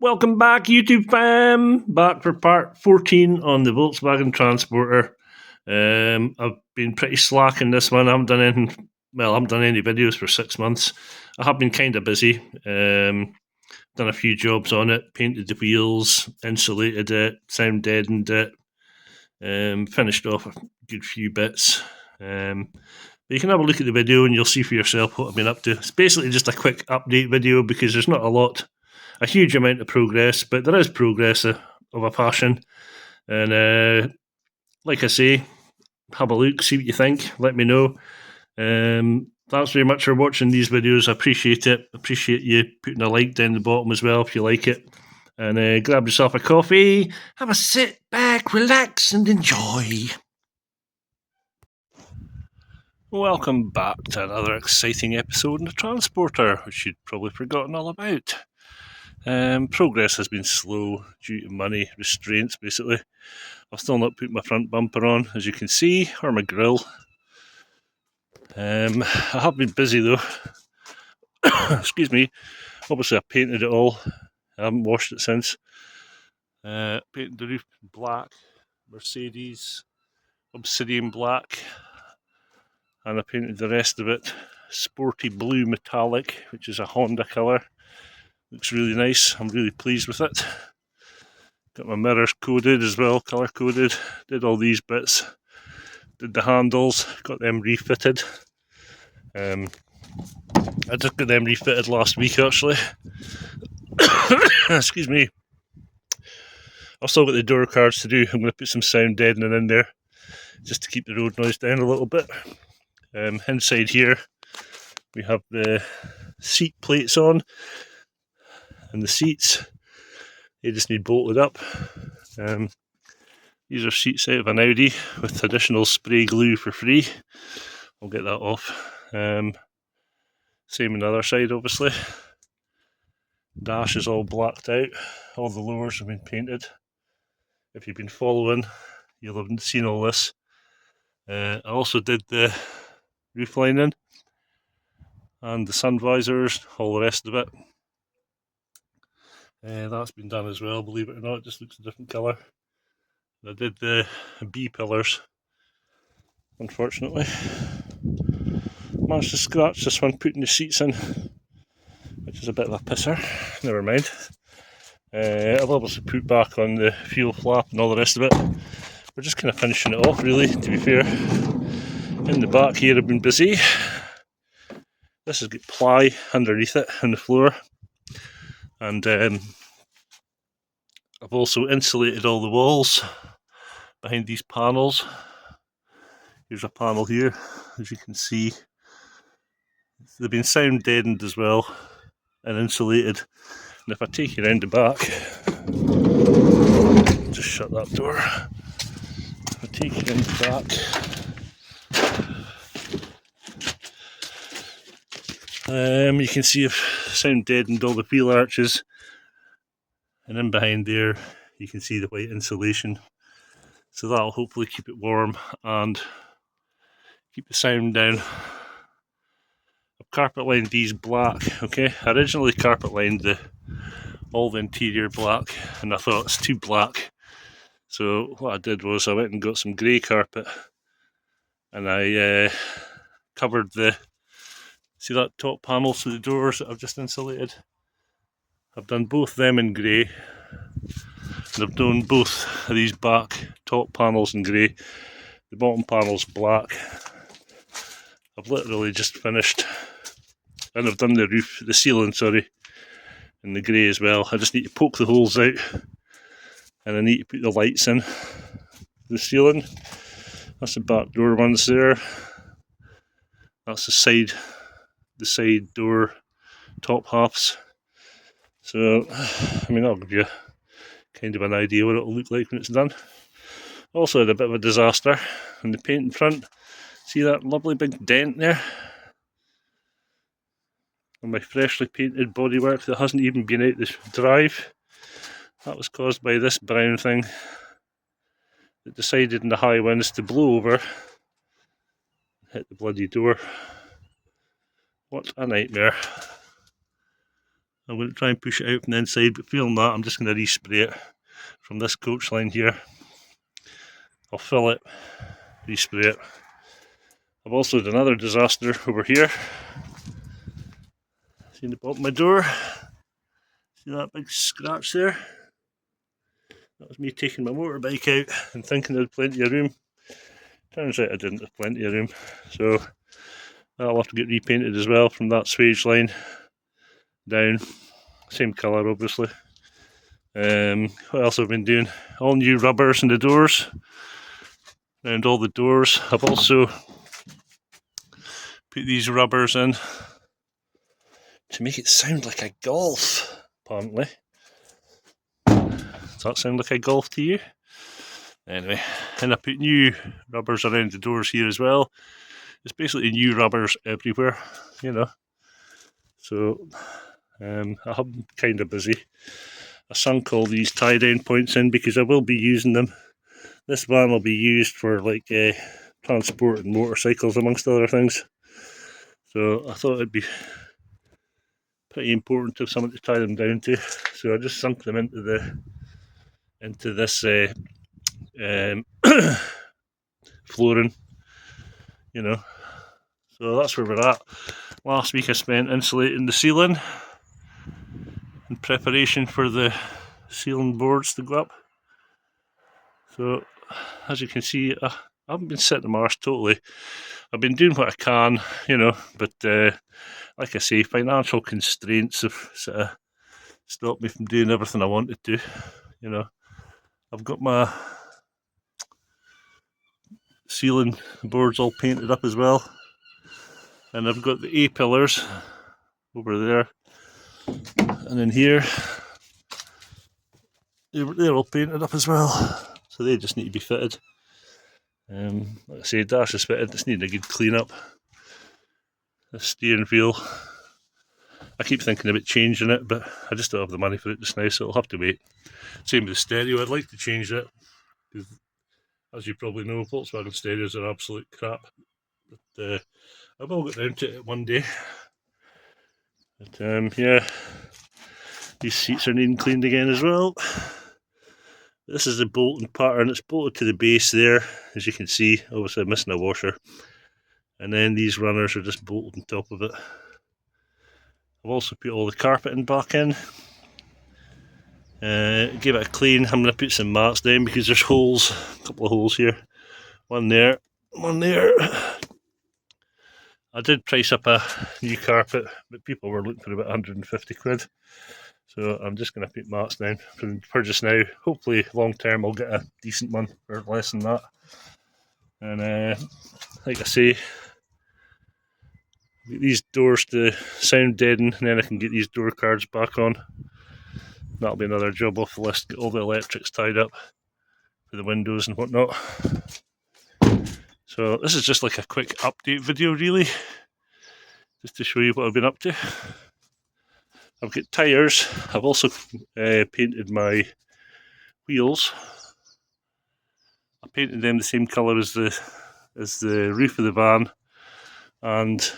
Welcome back, YouTube fam. Back for part 14 on the Volkswagen Transporter. I've been pretty slack in this one. I haven't done any videos for 6 months. I have been kind of busy. Done a few jobs on it, painted the wheels, insulated it, sound deadened it, finished off a good few bits. But you can have a look at the video and you'll see for yourself what I've been up to. It's basically just a quick update video because there's not a huge amount of progress, but there is progress of a passion. And like I say, have a look, see what you think, let me know. Thanks very much for watching these videos. I appreciate it. Appreciate you putting a like down the bottom as well if you like it. And grab yourself a coffee, have a sit back, relax, and enjoy. Welcome back to another exciting episode in the Transporter, which you'd probably forgotten all about. Progress has been slow due to money restraints, basically. I've still not put my front bumper on, as you can see, or my grille. I have been busy though. Excuse me. Obviously I painted it all. I haven't washed it since. Painted the roof black, Mercedes, obsidian black. And I painted the rest of it sporty blue metallic, which is a Honda colour. Looks really nice. I'm really pleased with it. Got my mirrors coded as well, colour coded. Did all these bits. Did the handles, got them refitted. I just got them refitted last week actually. Excuse me. I've still got the door cards to do. I'm going to put some sound deadening in there just to keep the road noise down a little bit. Inside here we have the seat plates on, and the seats, they just need bolted up. These are seats out of an Audi with additional spray glue for free. I'll get that off. Same on the other side, obviously. Dash is all blacked out. All the lowers have been painted. If you've been following, you'll have seen all this. I also did the roof lining and the sun visors, all the rest of it. That's been done as well, believe it or not. It just looks a different colour. I did the B pillars, unfortunately. Managed to scratch this one putting the seats in, which is a bit of a pisser. Never mind. I've obviously put back on the fuel flap and all the rest of it. We're just kind of finishing it off, really, to be fair. In the back here I've been busy. This has got ply underneath it on the floor. And I've also insulated all the walls behind these panels. Here's a panel here, as you can see. They've been sound deadened as well and insulated. And if I take you around the back, just shut that door. If I take you around the back, you can see I've sound deadened all the wheel arches. And in behind there, you can see the white insulation. So that'll hopefully keep it warm and keep the sound down. I've carpet lined these black, okay? I originally carpet lined all the interior black, and I thought it's too black. So what I did was I went and got some grey carpet, and I covered see that top panel to the doors that I've just insulated? I've done both them in grey, and I've done both of these back top panels in grey, the bottom panel's black. I've literally just finished, and I've done the roof, the ceiling, sorry, in the grey as well. I just need to poke the holes out, and I need to put the lights in the ceiling. That's the back door ones there. That's the side door top halves. So, I mean, that'll give you kind of an idea what it'll look like when it's done. Also had a bit of a disaster in the paint in front. See that lovely big dent there? On my freshly painted bodywork that hasn't even been out the drive. That was caused by this brown thing that decided in the high winds to blow over and hit the bloody door. What a nightmare. I'm going to try and push it out from the inside, but failing that, I'm just going to respray it from this coach line here. I'll fill it, respray it. I've also had another disaster over here. See the bottom of my door? See that big scratch there? That was me taking my motorbike out and thinking there was plenty of room. Turns out I didn't have plenty of room. So that'll have to get repainted as well from that salvage line down. Same colour obviously. What else have I been doing? All new rubbers in the doors. Around all the doors. I've also put these rubbers in to make it sound like a golf, apparently. Does that sound like a golf to you? Anyway, and I put new rubbers around the doors here as well. It's basically new rubbers everywhere, you know. So I'm kind of busy. I sunk all these tie-down points in because I will be using them. This van will be used for like transporting motorcycles amongst other things. So I thought it'd be pretty important to have something to tie them down to. So I just sunk them into this flooring, you know. So that's where we're at. Last week I spent insulating the ceiling in preparation for the ceiling boards to go up. So as you can see, I haven't been sitting my arse totally. I've been doing what I can, you know, but like I say, financial constraints have sort of stopped me from doing everything I wanted to, you know. I've got my ceiling boards all painted up as well, and I've got the A-pillars over there, and in here they're all painted up as well, so they just need to be fitted. Like I say, dash is fitted, it's needing a good clean up. The steering wheel, I keep thinking about changing it, but I just don't have the money for it just now, so I'll have to wait. Same with the stereo, I'd like to change it, because as you probably know, Volkswagen stereos are absolute crap. But I will get round to it one day. But yeah, these seats are needing cleaned again as well. This is the bolting pattern, it's bolted to the base there, as you can see. Obviously I'm missing a washer. And then these runners are just bolted on top of it. I've also put all the carpeting back in. Give it a clean. I'm going to put some mats down because there's holes, a couple of holes here. One there, one there. I did price up a new carpet, but people were looking for about 150 quid. So I'm just going to put mats down for just now. Hopefully long term I'll get a decent one for less than that. And like I say, get these doors to sound deaden, and then I can get these door cards back on. That'll be another job off the list, get all the electrics tied up for the windows and whatnot. So this is just like a quick update video really, just to show you what I've been up to. I've got tyres, I've also painted my wheels. I painted them the same colour as the roof of the van, and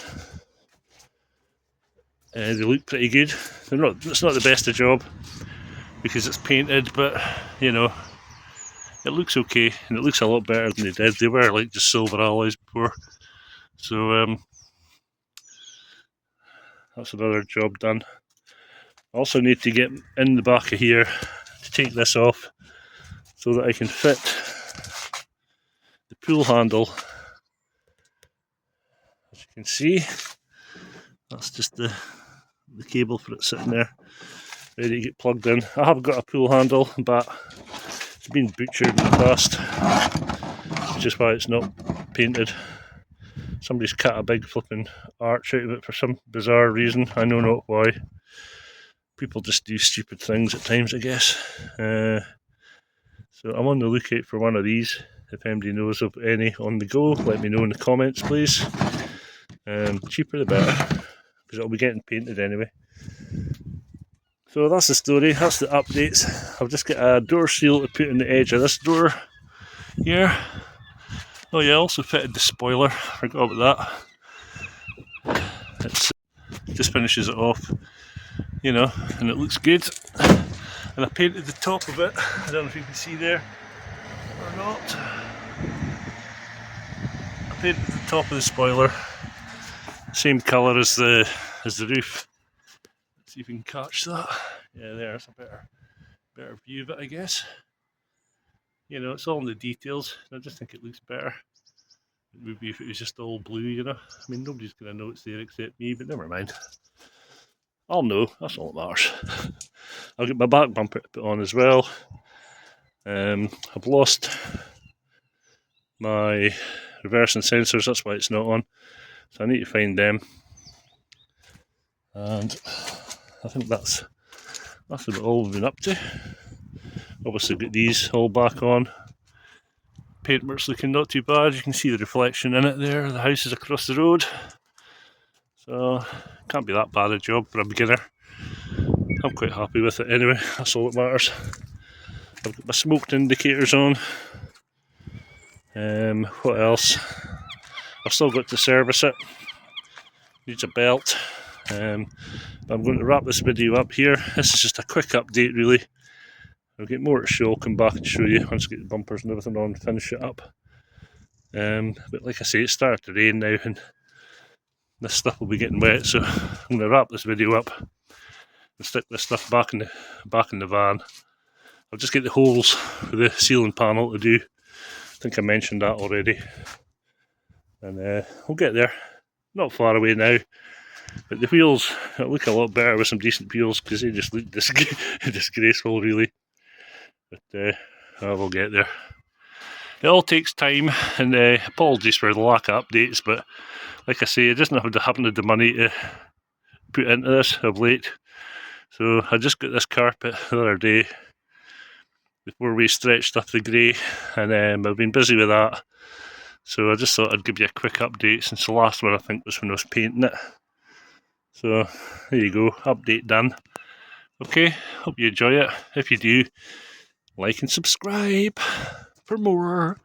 they look pretty good. It's not the best of job because it's painted, but you know, it looks okay, and it looks a lot better than they did. They were like just silver alloys before, so that's another job done. I also need to get in the back of here to take this off so that I can fit the pull handle. As you can see, that's just the cable for it sitting there, ready to get plugged in. I have got a pull handle, but it's been butchered in the past, which is why it's not painted. Somebody's cut a big flipping arch out of it for some bizarre reason. I know not why. People just do stupid things at times, I guess. So I'm on the lookout for one of these. If anybody knows of any on the go, let me know in the comments, please. Cheaper the better, because it'll be getting painted anyway. So that's the story, that's the updates. I've just got a door seal to put in the edge of this door here. Oh yeah, I also fitted the spoiler, forgot about that. It just finishes it off. you know, and it looks good. And I painted the top of it. I don't know if you can see there or not. I painted the top of the spoiler, same colour as the roof. Let's see if you can catch that. Yeah, there's a better view of it, I guess. You know, it's all in the details. I just think it looks better. It would be if it was just all blue, you know. I mean, nobody's going to know it's there except me, but never mind. I'll know, that's all that matters. I'll get my back bumper to put on as well. I've lost my reversing sensors, that's why it's not on. So I need to find them. And I think that's about all we've been up to. Obviously got these all back on. Paintwork's looking not too bad. You can see the reflection in it there. The house is across the road. So can't be that bad a job for a beginner. I'm quite happy with it anyway, that's all that matters. I've got my smoked indicators on. What else? I've still got to service it. Needs a belt. I'm going to wrap this video up here. This is just a quick update really. I'll get more to show, I'll come back and show you once I get the bumpers and everything on, finish it up. But like I say, it started to rain now and this stuff will be getting wet, so I'm going to wrap this video up and stick this stuff back in the van. I'll just get the holes for the ceiling panel to do. I think I mentioned that already. And we'll get there. Not far away now. But the wheels look a lot better with some decent wheels because they just look disgraceful really. But we'll get there. It all takes time, and apologies for the lack of updates, but like I say, I just haven't had the money to put into this of late. So I just got this carpet the other day before we stretched up the grey, and I've been busy with that. So I just thought I'd give you a quick update since the last one I think was when I was painting it. So there you go, update done. Okay, hope you enjoy it. If you do, like and subscribe for more.